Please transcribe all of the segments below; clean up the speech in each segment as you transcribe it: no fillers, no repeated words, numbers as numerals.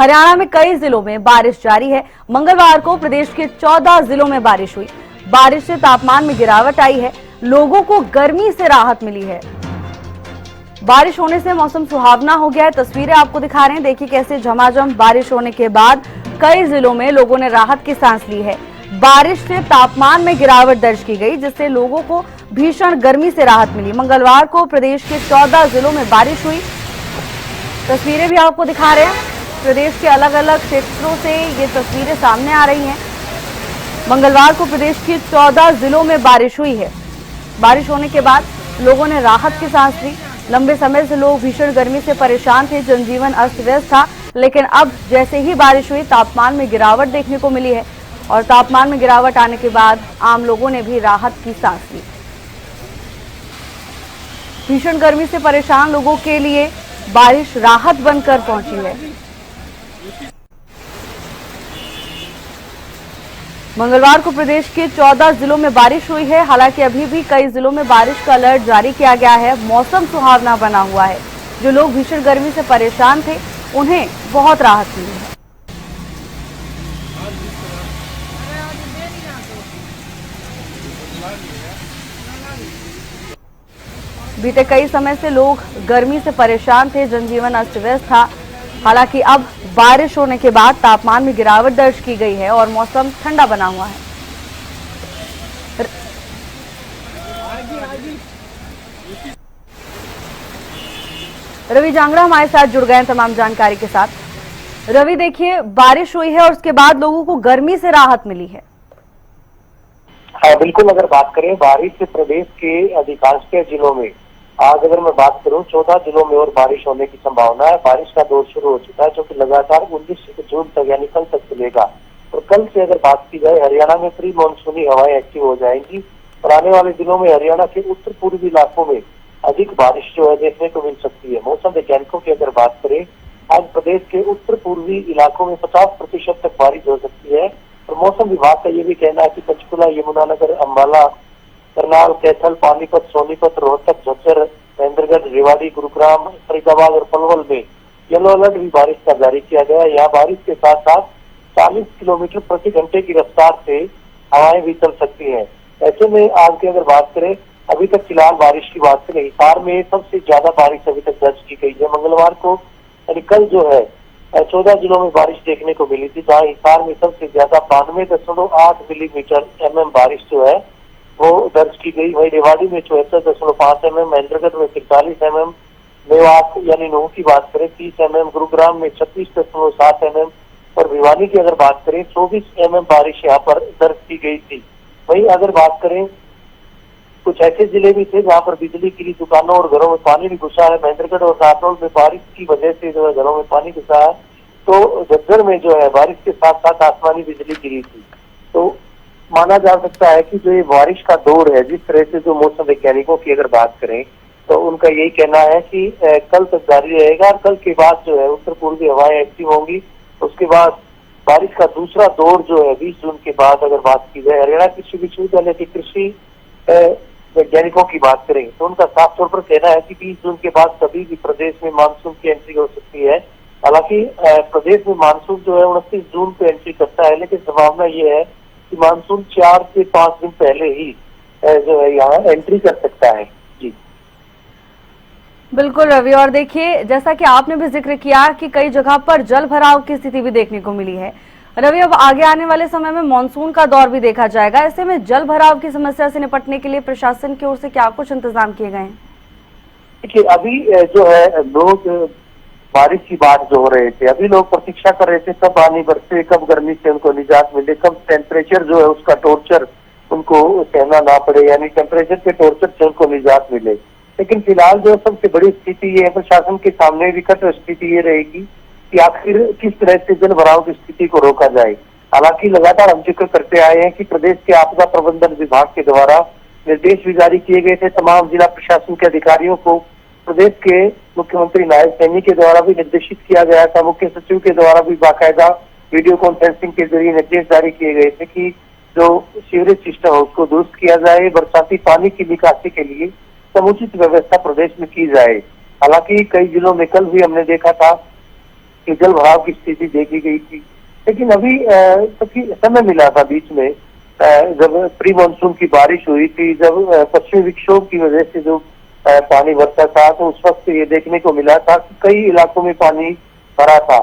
हरियाणा में कई जिलों में बारिश जारी है। मंगलवार को प्रदेश के 14 जिलों में बारिश हुई। बारिश से तापमान में गिरावट आई है। लोगों को गर्मी से राहत मिली है। बारिश होने से मौसम सुहावना हो गया है। तस्वीरें आपको दिखा रहे हैं। देखिए कैसे झमाझम बारिश होने के बाद कई जिलों में लोगों ने राहत की सांस ली है। बारिश से तापमान में गिरावट दर्ज की गई, जिससे लोगों को भीषण गर्मी से राहत मिली। मंगलवार को प्रदेश के 14 जिलों में बारिश हुई। तस्वीरें भी आपको दिखा रहे हैं। प्रदेश के अलग अलग क्षेत्रों से ये तस्वीरें सामने आ रही हैं। मंगलवार को प्रदेश के 14 जिलों में बारिश हुई है। बारिश होने के बाद लोगों ने राहत की सांस ली। लंबे समय से लोग भीषण गर्मी से परेशान थे। जनजीवन अस्त व्यस्त था, लेकिन अब जैसे ही बारिश हुई तापमान में गिरावट देखने को मिली है और तापमान में गिरावट आने के बाद आम लोगों ने भी राहत की सांस ली। भीषण गर्मी से परेशान लोगों के लिए बारिश राहत बनकर पहुंची है। मंगलवार को प्रदेश के 14 जिलों में बारिश हुई है। हालांकि अभी भी कई जिलों में बारिश का अलर्ट जारी किया गया है। मौसम सुहावना बना हुआ है। जो लोग भीषण गर्मी से परेशान थे उन्हें बहुत राहत मिली है। बीते कई समय से लोग गर्मी से परेशान थे। जनजीवन अस्त व्यस्त था। हालांकि अब बारिश होने के बाद तापमान में गिरावट दर्ज की गई है और मौसम ठंडा बना हुआ है। रवि जांगड़ा हमारे साथ जुड़ गए हैं तमाम जानकारी के साथ। रवि, देखिए बारिश हुई है और उसके बाद लोगों को गर्मी से राहत मिली है। हाँ बिल्कुल, अगर बात करें बारिश से प्रदेश के अधिकांश जिलों में, आज अगर मैं बात करूं 14 जिलों में और बारिश होने की संभावना है। बारिश का दौर शुरू हो चुका है, जो कि लगातार 19 जून तक यानी कल तक चलेगा। और कल से अगर बात की जाए, हरियाणा में प्री मानसूनी हवाएं एक्टिव हो जाएंगी और आने वाले दिनों में हरियाणा के उत्तर पूर्वी इलाकों में अधिक बारिश जो है देखने को मिल सकती है। मौसम वैज्ञानिकों की अगर बात करें, आज प्रदेश के उत्तर पूर्वी इलाकों में 50% तक बारिश हो सकती है। और मौसम विभाग का ये भी कहना है कि पंचकुला, यमुनानगर, अम्बाला, करनाल, कैथल, पानीपत, सोनीपत, रोहतक, झज्जर, महेंद्रगढ़, रेवाड़ी, गुरुग्राम, फरीदाबाद और पलवल में येलो अलर्ट भी बारिश का जारी किया गया है। यहाँ बारिश के साथ साथ 40 किलोमीटर प्रति घंटे की रफ्तार से हवाएं भी चल सकती हैं। ऐसे में आज की अगर बात करें, अभी तक फिलहाल बारिश की बात करें, हिसार में सबसे ज्यादा बारिश अभी तक दर्ज की गई है। मंगलवार को यानी कल जो है 14 जिलों में बारिश देखने को मिली थी, जहाँ हिसार में सबसे ज्यादा 92.8 मिलीमीटर बारिश जो है वो दर्ज की गई। वही रेवाड़ी में 74.5 महेंद्रगढ़ में 43 मेवात यानी नूह की बात करें 30 गुरुग्राम में 36.7 और भिवानी की अगर बात करें 24 बारिश यहाँ पर दर्ज की गई थी। वही अगर बात करें, कुछ ऐसे जिले भी थे जहाँ पर बिजली गिरी, दुकानों और घरों में पानी भी घुसा है। महेंद्रगढ़ और नारनौल में बारिश की वजह से जो है घरों में पानी घुसा है। तो झज्जर में जो है बारिश के साथ साथ आसमानी बिजली गिरी थी। तो माना जा सकता है कि जो ये बारिश का दौर है, जिस तरह से जो मौसम वैज्ञानिकों की अगर बात करें तो उनका यही कहना है कि कल तक जारी रहेगा और कल के बाद जो है उत्तर पूर्वी हवाएं एक्टिव होंगी। उसके बाद बारिश का दूसरा दौर जो है 20 जून के बाद अगर बात की जाए, हरियाणा कृषि विश्वविद्यालय के कृषि वैज्ञानिकों की बात करें तो उनका साफ तौर पर कहना है कि 20 जून के बाद कभी भी प्रदेश में मानसून की एंट्री हो सकती है। हालांकि प्रदेश में मानसून जो है 29 जून को एंट्री करता है, लेकिन संभावना ये है कि मानसून 4 से 5 दिन पहले ही जो है यहाँ एंट्री कर सकता है। जी बिल्कुल रवि, और देखिए जैसा कि आपने भी जिक्र किया कि कई जगह पर जल भराव की स्थिति भी देखने को मिली है। रवि, अब आगे आने वाले समय में मानसून का दौर भी देखा जाएगा। ऐसे में जल भराव की समस्या से निपटने के लिए प्रशासन की ओर से क्या कुछ इंतजाम किए गए हैं? देखिए, अभी जो है लोग बारिश की बात जो हो रहे थे, अभी लोग प्रतीक्षा कर रहे थे कब पानी बरसे, कब गर्मी से उनको निजात मिले, कब टेम्परेचर जो है उसका टॉर्चर उनको सहना ना पड़े, यानी टेम्परेचर के टॉर्चर से उनको निजात मिले। लेकिन फिलहाल जो सबसे बड़ी स्थिति ये है, प्रशासन के सामने विकट स्थिति ये रहेगी कि आखिर किस तरह से जल भराव की स्थिति को रोका जाए। हालांकि लगातार हम जिक्र करते आए हैं कि प्रदेश के आपदा प्रबंधन विभाग के द्वारा निर्देश भी जारी किए गए थे तमाम जिला प्रशासन के अधिकारियों को। प्रदेश के मुख्यमंत्री नायब सैनी के द्वारा भी निर्देशित किया गया था, मुख्य सचिव के द्वारा भी बाकायदा वीडियो कॉन्फ्रेंसिंग के जरिए निर्देश जारी किए गए थे कि जो सीवरेज सिस्टम है उसको दुरुस्त किया जाए, बरसाती पानी की निकासी के लिए समुचित व्यवस्था प्रदेश में की जाए। हालांकि कई जिलों में कल भी हमने देखा था कि जल भराव की स्थिति देखी गई थी। लेकिन अभी समय मिला था बीच में, जब प्री मानसून की बारिश हुई थी, जब पश्चिमी विक्षोभ की वजह से जो पानी बरसा था, तो उस वक्त ये देखने को मिला था कि कई इलाकों में पानी भरा था।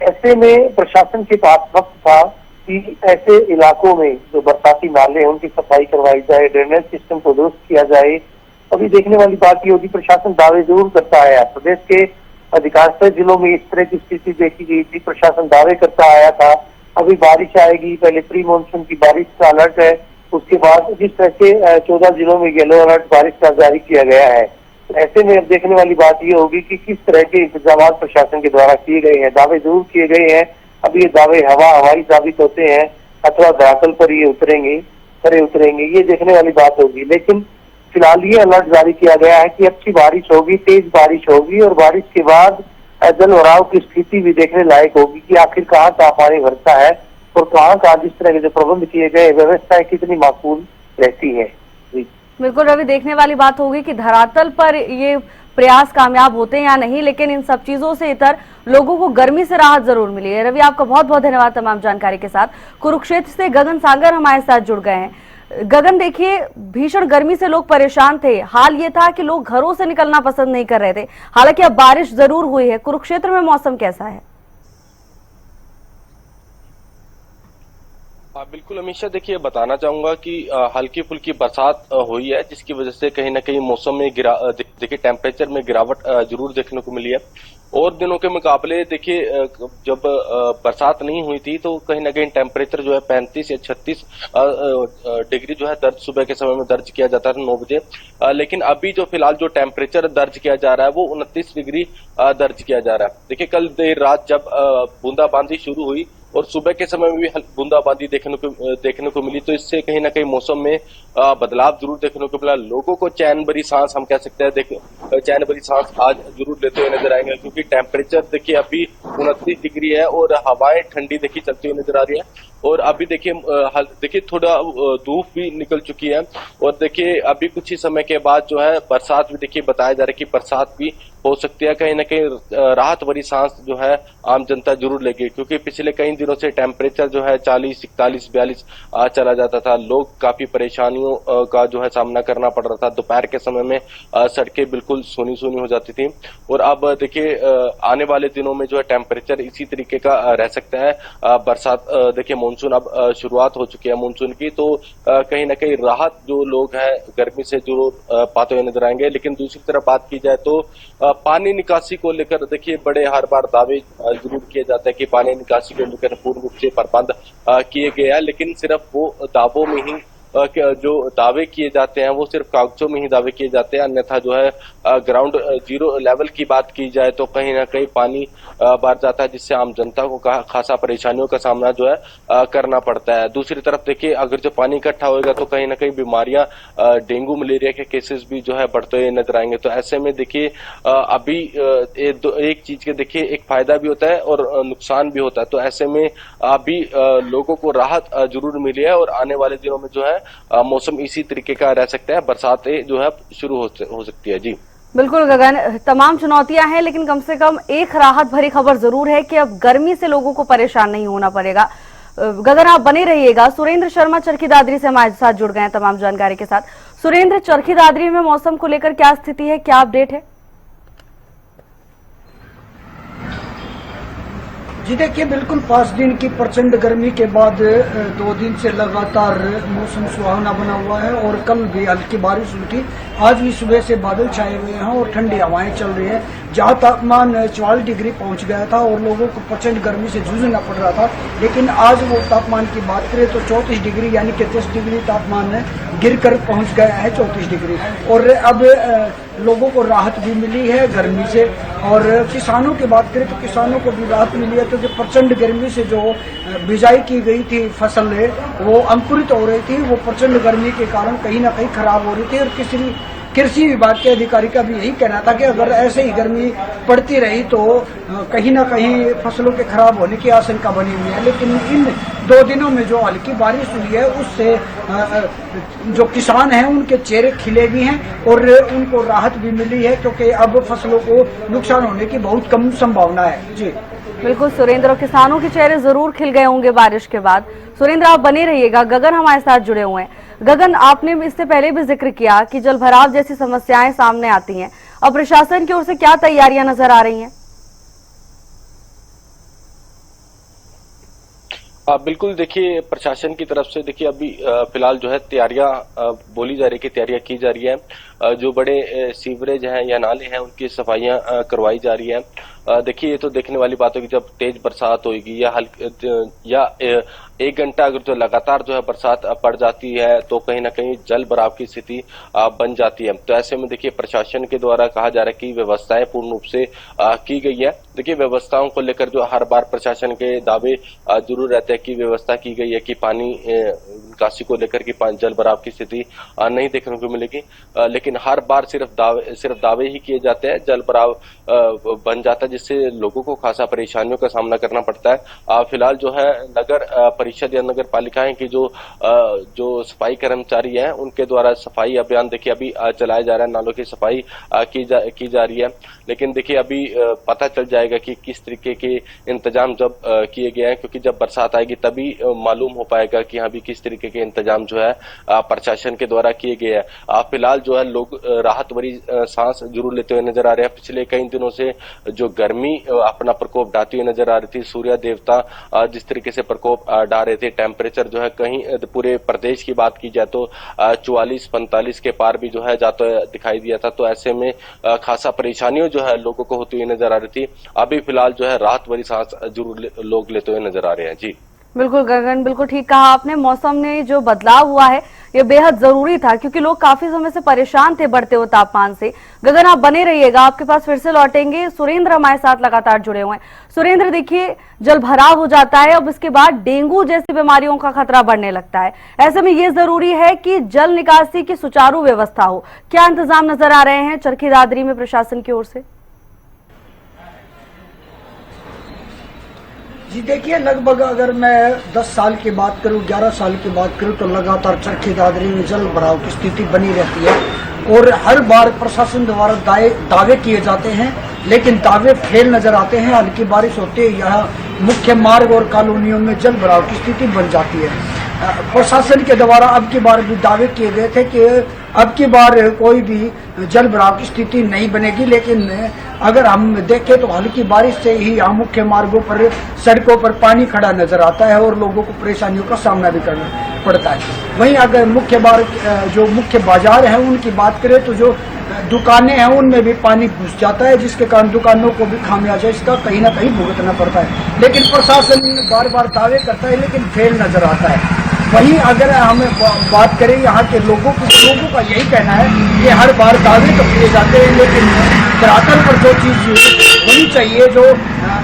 ऐसे में प्रशासन के पास वक्त था कि ऐसे इलाकों में जो बरसाती नाले हैं उनकी सफाई करवाई जाए, ड्रेनेज सिस्टम को दुरुस्त किया जाए। अभी देखने वाली बात ये होगी, प्रशासन दावे जरूर करता है, प्रदेश के अधिकांश जिलों में इस तरह की स्थिति देखी गई थी, प्रशासन दावे करता आया था अभी बारिश आएगी, पहले प्री मानसून की बारिश का अलर्ट है, उसके बाद जिस तरह से 14 जिलों में येलो अलर्ट बारिश का जारी किया गया है। तो ऐसे में अब देखने वाली बात ये होगी कि किस तरह के इंतजाम प्रशासन के द्वारा किए गए हैं। दावे जरूर किए गए हैं, अब ये दावे हवाई साबित होते हैं अथवा धरातल पर ये खरे उतरेंगे, ये देखने वाली बात होगी। लेकिन फिलहाल ये अलर्ट जारी किया गया है कि अच्छी बारिश होगी, तेज बारिश होगी, और बारिश के बाद जल भराव की स्थिति भी देखने लायक होगी कि आखिर कहाँ पानी भरता है और कहाँ जिस तरह के जो प्रबंध किए गए, व्यवस्थाएं कितनी माकूल रहती है। बिल्कुल रवि, देखने वाली बात होगी कि धरातल पर ये प्रयास कामयाब होते हैं या नहीं, लेकिन इन सब चीजों से इतर लोगों को गर्मी से राहत जरूर मिली है। रवि, आपका बहुत बहुत धन्यवाद तमाम जानकारी के साथ। कुरुक्षेत्र से गगन सागर हमारे साथ जुड़ गए हैं। गगन, देखिए, भीषण गर्मी से लोग परेशान थे। हाल ये था कि लोग घरों से निकलना पसंद नहीं कर रहे थे। हालांकि अब बारिश जरूर हुई है। कुरुक्षेत्र में मौसम कैसा है? बिल्कुल अमीषा, देखिए बताना चाहूंगा कि हल्की फुल्की बरसात हुई है, जिसकी वजह से कहीं ना कहीं मौसम में देखिए टेम्परेचर में गिरावट जरूर देखने को मिली है। और दिनों के मुकाबले देखिए जब बरसात नहीं हुई थी तो कहीं ना कहीं टेम्परेचर जो है 35 या 36 डिग्री जो है दर्ज सुबह के समय में दर्ज किया जाता था 9 बजे। लेकिन अभी जो फिलहाल जो टेम्परेचर दर्ज किया जा रहा है वो 29 डिग्री दर्ज किया जा रहा है। देखिए कल देर रात जब बूंदाबांदी शुरू हुई और सुबह के समय में भी बूंदाबांदी देखने को मिली, तो इससे कहीं ना कहीं मौसम में बदलाव जरूर देखने को मिला। लोगों को चैन भरी सांस हम कह सकते हैं, चैन भरी सांस आज जरूर लेते हुए नजर आएंगे, क्योंकि टेम्परेचर देखिए अभी 29 डिग्री है और हवाएं ठंडी देखिए चलती हुई नजर आ रही है। और अभी देखिए थोड़ा धूप भी निकल चुकी है और देखिए अभी कुछ ही समय के बाद जो है बरसात भी देखिए बताया जा रहा है कि बरसात भी हो सकती है। कहीं ना कहीं राहत भरी सांस जो है आम जनता जरूर लेगी, क्योंकि पिछले कई दिनों से टेम्परेचर जो है 40, 41, 42 चला जाता था। लोग काफी परेशानियों का जो है सामना करना पड़ रहा था। दोपहर के समय में सड़कें बिल्कुल सूनी सूनी हो जाती थी। और अब देखिए आने वाले दिनों में जो है टेम्परेचर इसी तरीके का रह सकता है। बरसात देखिए मानसून अब शुरुआत हो चुकी है मानसून की, तो कहीं ना कहीं राहत जो लोग हैं गर्मी से जरूर पाते हुए नजर आएंगे। लेकिन दूसरी तरफ बात की जाए तो पानी निकासी को लेकर देखिए बड़े हर बार दावे जरूर किए जाते हैं कि पानी निकासी को लेकर पूर्ण रूप से प्रबंध किए गए हैं, लेकिन सिर्फ वो दावों में ही जो दावे किए जाते हैं वो सिर्फ कागजों में ही दावे किए जाते हैं। अन्यथा जो है ग्राउंड जीरो लेवल की बात की जाए तो कहीं ना कहीं पानी भर जाता है, जिससे आम जनता को खासा परेशानियों का सामना जो है करना पड़ता है। दूसरी तरफ देखिए अगर जो पानी इकट्ठा होगा तो कहीं ना कहीं बीमारियां, डेंगू मलेरिया के केसेस भी जो है बढ़ते हुए नजर आएंगे। तो ऐसे में देखिए अभी एक चीज के देखिए एक फायदा भी होता है और नुकसान भी होता है। तो ऐसे में अभी लोगों को राहत जरूर मिली है और आने वाले दिनों में जो है मौसम इसी तरीके का रह सकता है, बरसातें जो है शुरू हो सकती है। जी बिल्कुल गगन, तमाम चुनौतियां हैं, लेकिन कम से कम एक राहत भरी खबर जरूर है कि अब गर्मी से लोगों को परेशान नहीं होना पड़ेगा। गगन, आप बने रहिएगा। सुरेंद्र शर्मा चरखी दादरी से हमारे साथ जुड़ गए हैं तमाम जानकारी के साथ। सुरेंद्र, चरखी दादरी में मौसम को लेकर क्या स्थिति है, क्या अपडेट है? जी देखिए, बिल्कुल 5 दिन की प्रचंड गर्मी के बाद 2 दिन से लगातार मौसम सुहावना बना हुआ है और कल भी हल्की बारिश हुई थी। आज भी सुबह से बादल छाए हुए हैं और ठंडी हवाएं चल रही है। जहां तापमान 44 डिग्री पहुंच गया था और लोगों को प्रचंड गर्मी से जूझना पड़ रहा था, लेकिन आज वो तापमान की बात करें तो 34 डिग्री यानी कि 10 डिग्री तापमान गिरकर पहुंच गया है 34 डिग्री। और अब लोगों को राहत भी मिली है गर्मी से। और किसानों की बात करें तो किसानों को भी राहत मिली है, क्योंकि प्रचंड गर्मी से जो बिजाई की गई थी फसल वो अंकुरित हो रही थी, वो प्रचंड गर्मी के कारण कहीं ना कहीं खराब हो रही थी। और कृषि विभाग के अधिकारी का भी यही कहना था कि अगर ऐसे ही गर्मी पड़ती रही तो कहीं ना कहीं फसलों के खराब होने की आशंका बनी हुई है। लेकिन इन 2 दिनों में जो हल्की बारिश हुई है उससे जो किसान हैं उनके चेहरे खिले भी हैं और उनको राहत भी मिली है, क्योंकि अब फसलों को नुकसान होने की बहुत कम संभावना है। जी बिल्कुल सुरेंद्र, और किसानों के चेहरे जरूर खिल गए होंगे बारिश के बाद। सुरेंद्र आप बने रहिएगा। गगन हमारे साथ जुड़े हुए हैं। गगन, आपने इससे पहले भी जिक्र किया कि जल भराव जैसी समस्याएं सामने आती हैं, अब प्रशासन की ओर से क्या तैयारियां नजर आ रही हैं? बिल्कुल, देखिए प्रशासन की तरफ से देखिए अभी फिलहाल जो है तैयारियां बोली जा रही है कि तैयारियां की जा रही है। जो बड़े सीवरेज हैं या नाले हैं उनकी सफाइयां करवाई जा रही है। देखिए ये तो देखने वाली बात होगी जब तेज बरसात होगी या एक घंटा अगर जो लगातार जो है बरसात पड़ जाती है तो कहीं ना कहीं जल भराव की स्थिति बन जाती है। तो ऐसे में देखिए प्रशासन के द्वारा कहा जा रहा है कि व्यवस्थाएं पूर्ण रूप से की गई है। देखिए व्यवस्थाओं को लेकर जो हर बार प्रशासन के दावे जरूर रहते हैं कि व्यवस्था की गई है कि पानी निकासी को लेकर की जल भराव की स्थिति नहीं देखने को मिलेगी, लेकिन हर बार सिर्फ दावे ही किए जाते हैं। जल भराव बन जाता है जिससे लोगों को खासा परेशानियों का सामना करना पड़ता है। फिलहाल जो है नगर परिषद या नगर पालिकाएं की जो सफाई कर्मचारी हैं उनके द्वारा सफाई अभियान देखिए अभी चलाया जा रहा है। नालों की सफाई की जा रही है, लेकिन देखिए अभी पता चल जाएगा कि किस तरीके के इंतजाम जब किए गए हैं, क्योंकि जब बरसात आएगी तभी मालूम हो पाएगा कि हाँ भी किस तरीके के इंतजाम जो है प्रशासन के द्वारा किए गए हैं। फिलहाल जो है लोग राहत भरी सांस जरूर लेते हुए नजर आ रहे हैं। पिछले कई दिनों से जो गर्मी अपना प्रकोप ढाती हुई नजर आ रही थी, सूर्य देवता जिस तरीके से प्रकोप ढा रहे थे, टेम्परेचर जो है कहीं पूरे प्रदेश की बात की जाए तो 44-45 के पार भी जो है जाता दिखाई दिया था। तो ऐसे में खासा परेशानियों जो है लोगों को होती हुई नजर आ रही थी। अभी फिलहाल जो है राहत भरी सांस जरूर लोग लेते हुए नजर आ रहे हैं। जी बिल्कुल गगन, बिल्कुल ठीक कहा आपने। मौसम में जो बदलाव हुआ है ये बेहद जरूरी था, क्योंकि लोग काफी समय से परेशान थे बढ़ते हुए तापमान से। गगन आप बने रहिएगा, आपके पास फिर से लौटेंगे। सुरेंद्र हमारे साथ लगातार जुड़े हुए हैं। सुरेंद्र देखिए, जल भराव हो जाता है, अब इसके बाद डेंगू जैसी बीमारियों का खतरा बढ़ने लगता है। ऐसे में ये जरूरी है कि जल निकासी की सुचारू व्यवस्था हो। क्या इंतजाम नजर आ रहे हैं चरखी दादरी में प्रशासन की ओर से? जी देखिए, लगभग अगर मैं 10 साल की बात करूं, 11 साल की बात करूं तो लगातार चरखी दादरी में जल भराव की स्थिति बनी रहती है और हर बार प्रशासन द्वारा दावे किए जाते हैं, लेकिन दावे फेल नजर आते हैं। हल्की बारिश होते ही यह मुख्य मार्ग और कॉलोनियों में जल भराव की स्थिति बन जाती है। प्रशासन के द्वारा अब की बार भी दावे किए गए थे कि अब की बार कोई भी जल भराव की स्थिति नहीं बनेगी, लेकिन अगर हम देखें तो हल्की बारिश से ही यहाँ मुख्य मार्गों पर, सड़कों पर पानी खड़ा नजर आता है और लोगों को परेशानियों का सामना भी करना पड़ता है। वहीं अगर जो मुख्य बाजार है उनकी बात करें तो जो दुकानें हैं उनमें भी पानी घुस जाता है, जिसके कारण दुकानों को भी खामियाजा इसका कहीं ना कहीं भुगतना पड़ता है। लेकिन प्रशासन बार बार दावे करता है लेकिन फेल नजर आता है। वहीं अगर हम बात करें यहाँ के लोगों का यही कहना है कि हर बार दावे तो किए जाते हैं, लेकिन धरातल पर जो चीज होनी चाहिए, जो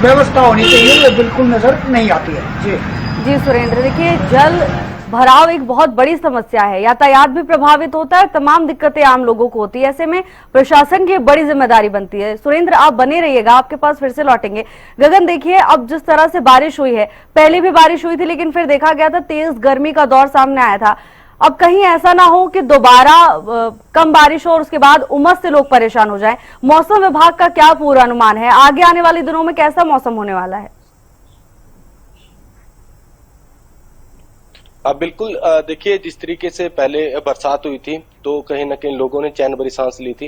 व्यवस्था होनी चाहिए, वो बिल्कुल नजर नहीं आती है। जी सुरेंद्र, देखिए जल भराव एक बहुत बड़ी समस्या है, यातायात भी प्रभावित होता है, तमाम दिक्कतें आम लोगों को होती है। ऐसे में प्रशासन की बड़ी जिम्मेदारी बनती है। सुरेंद्र आप बने रहिएगा, आपके पास फिर से लौटेंगे। गगन देखिए, अब जिस तरह से बारिश हुई है, पहले भी बारिश हुई थी लेकिन फिर देखा गया था तेज गर्मी का दौर सामने आया था। अब कहीं ऐसा ना हो कि दोबारा कम बारिश हो और उसके बाद उमस से लोग परेशान हो जाएं। मौसम विभाग का क्या पूर्वानुमान है, आगे आने वाले दिनों में कैसा मौसम होने वाला है? बिल्कुल, देखिए जिस तरीके से पहले बरसात हुई थी तो कहीं ना कहीं लोगों ने चैन भरी सांस ली थी,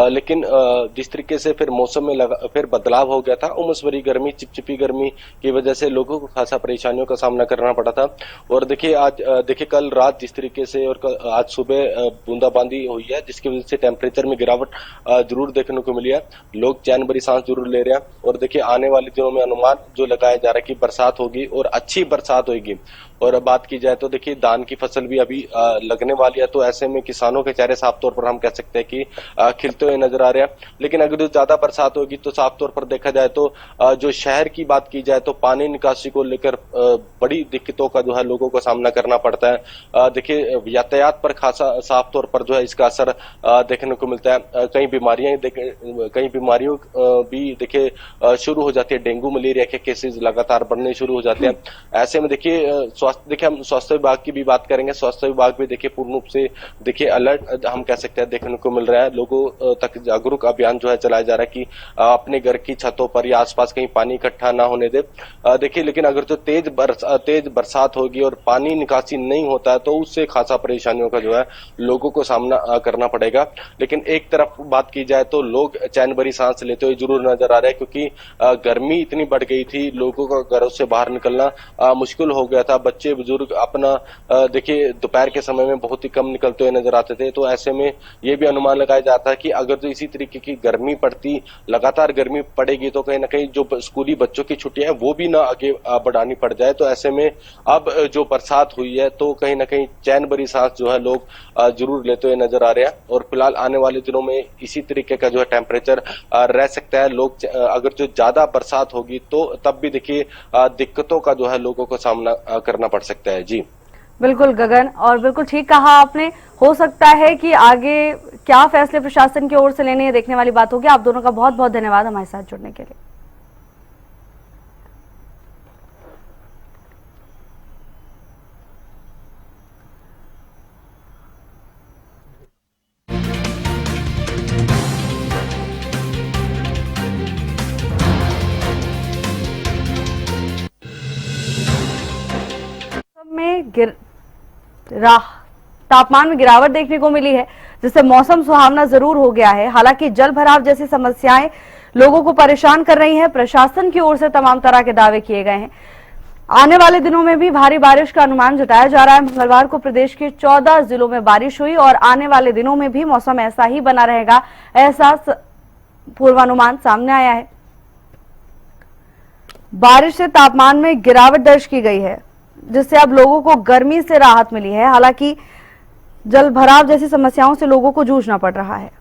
लेकिन जिस तरीके से फिर मौसम में फिर बदलाव हो गया था, उमस भरी गर्मी, चिपचिपी गर्मी की वजह से लोगों को खासा परेशानियों का सामना करना पड़ा था। और देखिए कल रात जिस तरीके से और आज सुबह बूंदाबांदी हुई है, जिसकी वजह से टेम्परेचर में गिरावट जरूर देखने को मिली है। लोग चैन भरी सांस जरूर ले रहे हैं। और देखिए आने वाले दिनों में अनुमान जो लगाया जा रहा है कि बरसात होगी और अच्छी बरसात होगी। और बात की जाए तो देखिए धान की फसल भी अभी लगने वाली है, तो ऐसे में किसानों के चेहरे साफ तौर पर हम कह सकते हैं कि खिलते हुए नजर आ रहे हैं। लेकिन अगर ज्यादा बरसात होगी तो साफ तौर पर देखा जाए तो जो शहर की बात की जाए तो पानी निकासी को लेकर बड़ी दिक्कतों का जो है लोगों को सामना करना पड़ता है। देखिए यातायात पर खासा साफ तौर पर जो है इसका असर देखने को मिलता है। कई बीमारियों भी देखिए शुरू हो जाती है। डेंगू मलेरिया के केसेस लगातार बढ़ने शुरू हो जाते हैं। ऐसे में देखिए हम स्वास्थ्य विभाग की भी बात करेंगे। स्वास्थ्य विभाग भी देखिए पूर्ण रूप से देखिए अलर्ट हम कह सकते हैं देखने को मिल रहा है। लोगों तक जागरूक अभियान जो है चलाया जा रहा है कि अपने घर की छतों पर या आसपास कहीं पानी इकट्ठा ना होने दे। देखिए, लेकिन अगर जो तेज बरसात होगी और पानी निकासी नहीं होता है तो उससे खासा परेशानियों का जो है लोगों को सामना करना पड़ेगा। लेकिन एक तरफ बात की जाए तो लोग चैन भरी सांस लेते हुए जरूर नजर आ रहे हैं, क्योंकि गर्मी इतनी बढ़ गई थी, लोगों का घरों से बाहर निकलना मुश्किल हो गया था। बच्चे बुजुर्ग अपना देखिए दोपहर के समय में बहुत ही कम निकलते हुए नजर आते थे। तो ऐसे में ये भी अनुमान लगाया जाता है कि अगर तो इसी तरीके की गर्मी पड़ती, लगातार गर्मी पड़ेगी तो कहीं ना कहीं जो स्कूली बच्चों की छुट्टियां हैं वो भी ना आगे बढ़ानी पड़ जाए। तो ऐसे में अब जो बरसात हुई है तो कहीं ना कहीं चैन भरी सांस जो है लोग जरूर लेते हुए नजर आ रहे हैं। और फिलहाल आने वाले दिनों में इसी तरीके का जो है टेम्परेचर रह सकता है। लोग अगर जो ज्यादा बरसात होगी तो तब भी देखिए दिक्कतों का जो है लोगों को सामना करना पड़ सकता है। जी बिल्कुल गगन, और बिल्कुल ठीक कहा आपने। हो सकता है कि आगे क्या फैसले प्रशासन की ओर से लेने, ये देखने वाली बात होगी। आप दोनों का बहुत बहुत धन्यवाद हमारे साथ जुड़ने के लिए। तापमान में गिरावट देखने को मिली है, जिससे मौसम सुहावना जरूर हो गया है। हालांकि जल भराव जैसी समस्याएं लोगों को परेशान कर रही हैं। प्रशासन की ओर से तमाम तरह के दावे किए गए हैं। आने वाले दिनों में भी भारी बारिश का अनुमान जताया जा रहा है। मंगलवार को प्रदेश के 14 जिलों में बारिश हुई और आने वाले दिनों में भी मौसम ऐसा ही बना रहेगा, ऐसा पूर्वानुमान सामने आया है। बारिश से तापमान में गिरावट दर्ज की गई है, जिससे अब लोगों को गर्मी से राहत मिली है। हालांकि जल भराव जैसी समस्याओं से लोगों को जूझना पड़ रहा है।